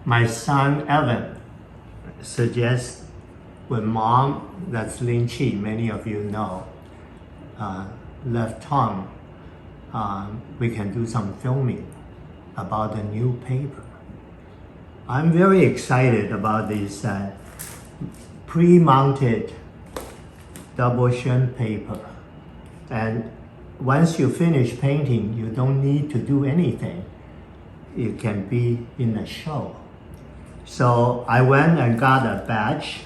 My son Evan suggests when mom, that's Ling Yeh, many of you know, left town, we can do some filming about the new paper. I'm very excited about this pre-mounted Double Xuan paper. And once you finish painting, you don't need to do anything. It can be in a show. So I went and got a batch.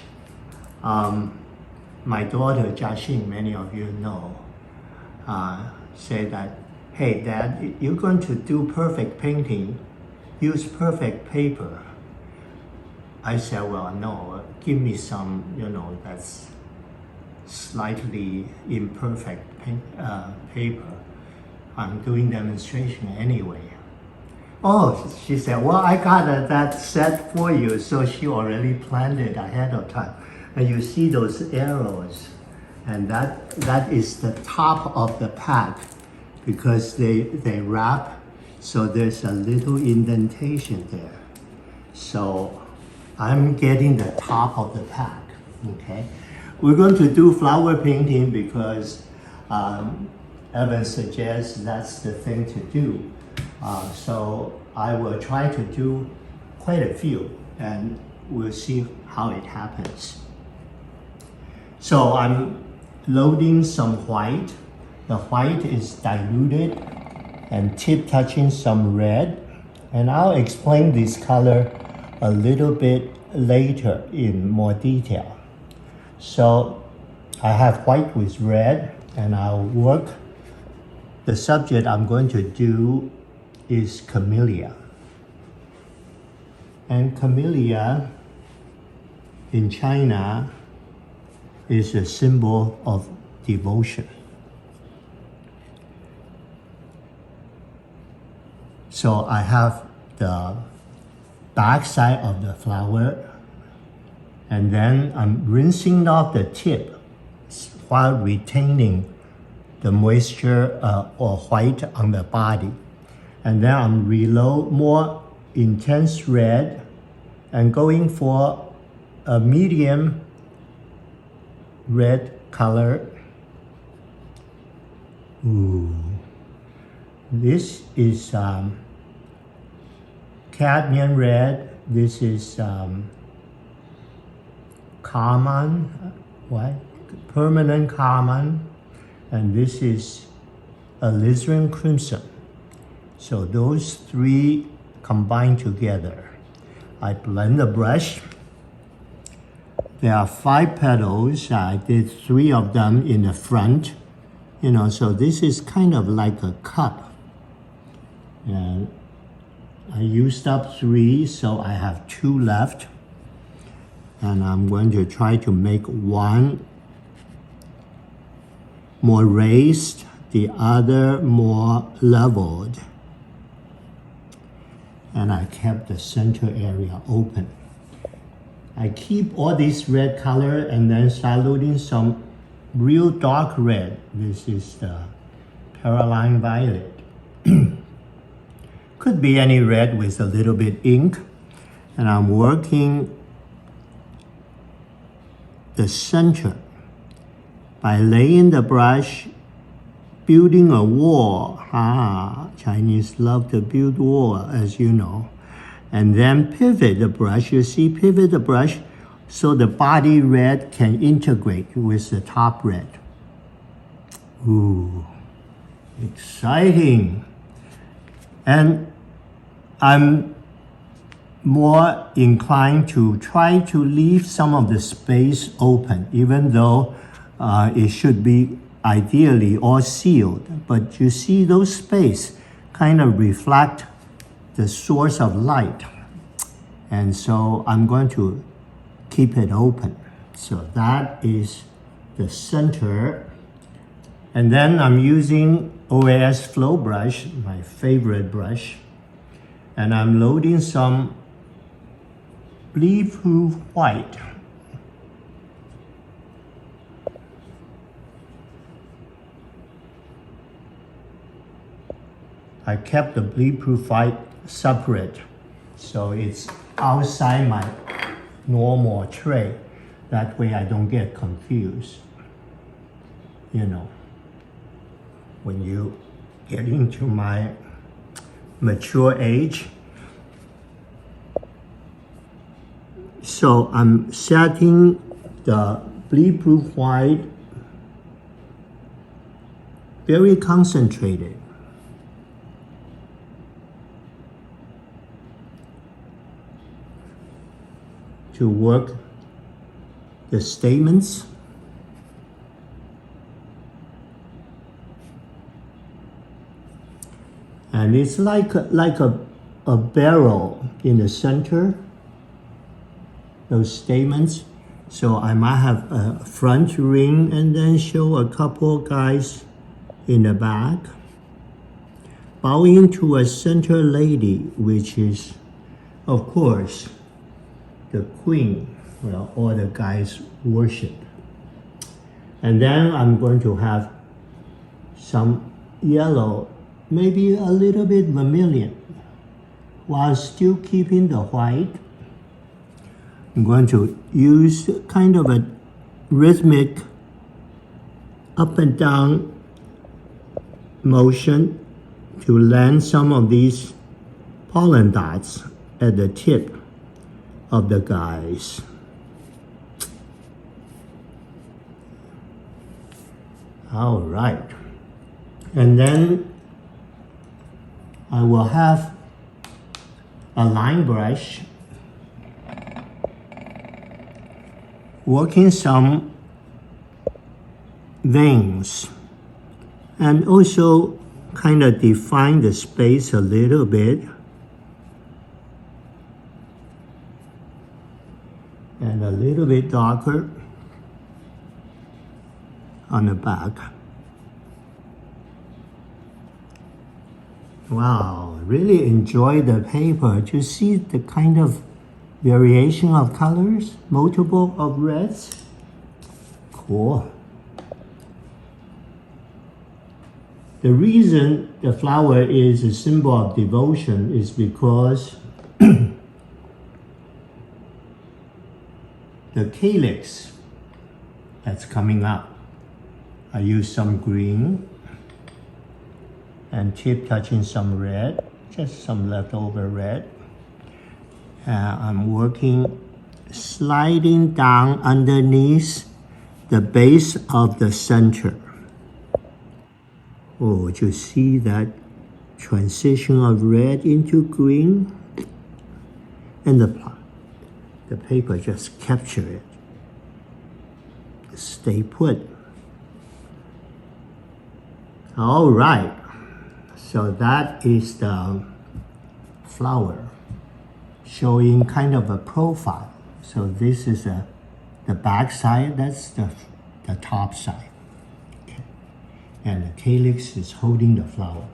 My daughter Jiaxing, many of you know, said that, hey Dad, you're going to do perfect painting, use perfect paper. I said, well, no, give me some, that's slightly imperfect paper. I'm doing demonstration anyway. Oh, she said, well, I got that set for you. So she already planned it ahead of time. And you see those arrows, and that is the top of the pack because they wrap, so there's a little indentation there. So I'm getting the top of the pack, okay? We're going to do flower painting because Evan suggests that's the thing to do. So I will try to do quite a few and we'll see how it happens. So I'm loading some white. The white is diluted and tip touching some red. And I'll explain this color a little bit later in more detail. So I have white with red and I'll work. The subject I'm going to do is Camellia. And Camellia in China is a symbol of devotion. So I have the back side of the flower, and then I'm rinsing off the tip while retaining the moisture or white on the body. And then I'm reload more intense red and going for a medium red color. Ooh. This is cadmium red. This is carmine, permanent carmine, and this is alizarin crimson. So those three combine together. I blend the brush. There are 5 petals. I did 3 of them in the front. So this is kind of like a cup. And I used up 3, so I have 2 left. And I'm going to try to make one more raised, the other more leveled. And I kept the center area open. I keep all this red color and then start loading some real dark red. This is the Caroline violet. Could be any red with a little bit ink. And I'm working the center by laying the brush building a wall. Chinese love to build wall, as you know. And then pivot the brush. You see, pivot the brush so the body red can integrate with the top red. Ooh, exciting. And I'm more inclined to try to leave some of the space open, even though it should be ideally all sealed. But you see those space kind of reflect the source of light. And so I'm going to keep it open. So that is the center. And then I'm using OAS Flow brush, my favorite brush. And I'm loading some bleed-proof white. I kept the bleed-proof white separate, so it's outside my normal tray. That way I don't get confused. You know, when you get into my mature age. So I'm setting the bleed-proof white very concentrated. To work the stamens. And it's like a barrel in the center, those stamens. So I might have a front ring and then show a couple guys in the back. Bowing to a center lady, which is, of course, the queen, well, all the guys worship. And then I'm going to have some yellow, maybe a little bit vermilion, while still keeping the white. I'm going to use kind of a rhythmic up and down motion to land some of these pollen dots at the tip of the guys. All right. And then I will have a line brush working some veins and also kind of define the space a little bit. And a little bit darker on the back. Wow, really enjoy the paper. Do you see the kind of variation of colors? Multiple of reds? Cool. The reason the flower is a symbol of devotion is because the calyx that's coming up. I use some green and tip touching some red, just some leftover red. I'm working, sliding down underneath the base of the center. Oh, you see that transition of red into green? And the paper just capture it. Stay put. All right. So that is the flower showing kind of a profile. So this is the back side, that's the top side. Okay. And the calyx is holding the flower.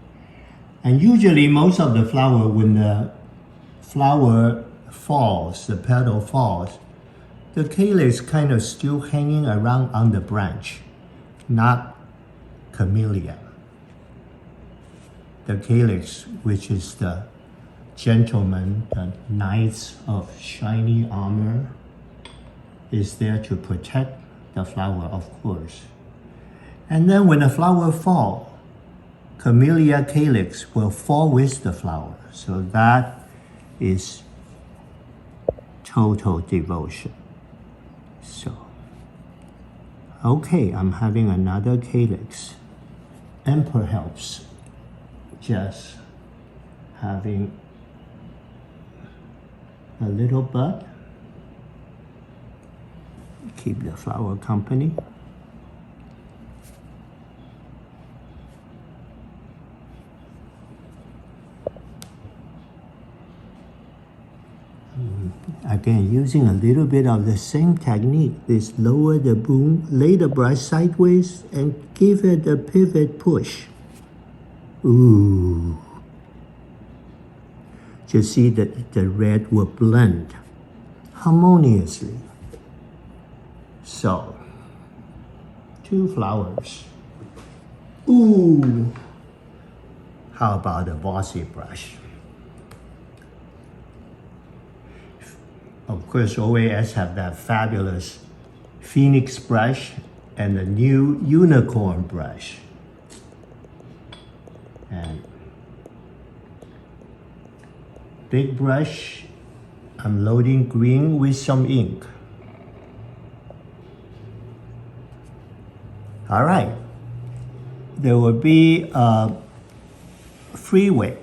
And usually most of the flower, when the flower falls, the petal falls, the calyx kind of still hanging around on the branch, not Camellia. The calyx, which is the gentleman, the knights of shiny armor, is there to protect the flower, of course. And then when the flower falls, Camellia calyx will fall with the flower. So that is total devotion. So, okay, I'm having another calyx. Emperor helps. Just having a little bud. Keep the flower company. Again, using a little bit of the same technique, is lower the boom, lay the brush sideways, and give it a pivot push. Ooh. Just see that the red will blend harmoniously. So, 2 flowers. Ooh. How about a bossy brush? Of course, OAS have that fabulous Phoenix brush and the new unicorn brush. And big brush, I'm loading green with some ink. All right, there will be a freeway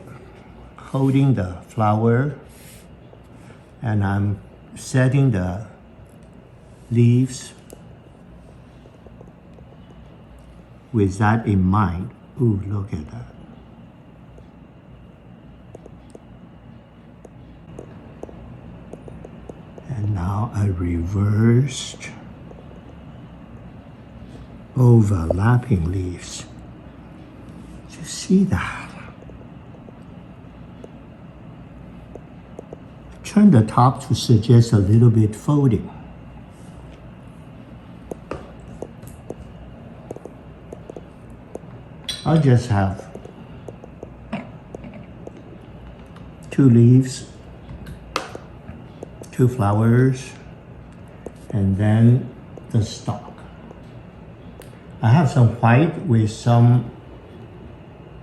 holding the flower, and I'm setting the leaves with that in mind. Ooh, look at that. And now a reversed overlapping leaves. You see that? Turn the top to suggest a little bit folding. I'll just have 2 leaves, 2 flowers, and then the stalk. I have some white with some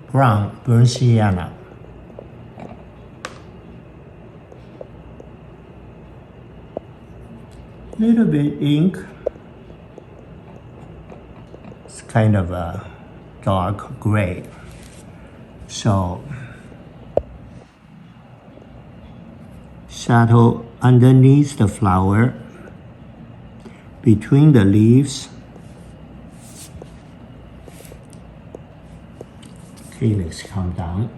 brown burnt sienna. Little bit ink. It's kind of a dark gray. So shadow underneath the flower, between the leaves. Calyx come down,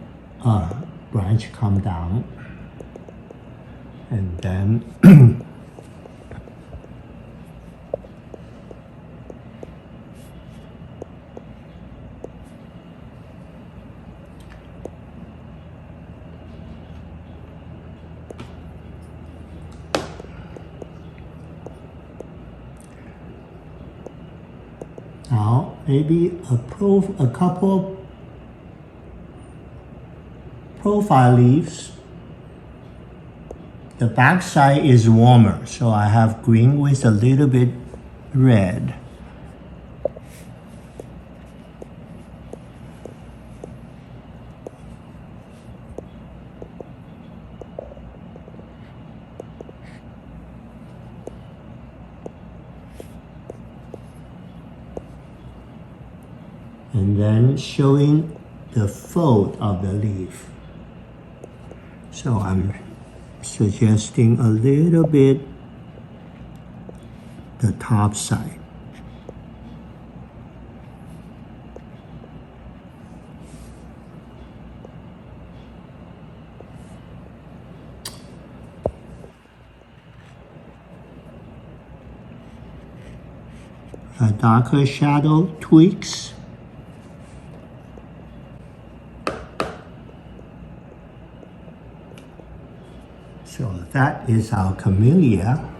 branch come down, and then now maybe a couple profile leaves. The back side is warmer, so I have green with a little bit red. And then showing the fold of the leaf. So I'm suggesting a little bit the top side. A darker shadow tweaks. So that is our camellia.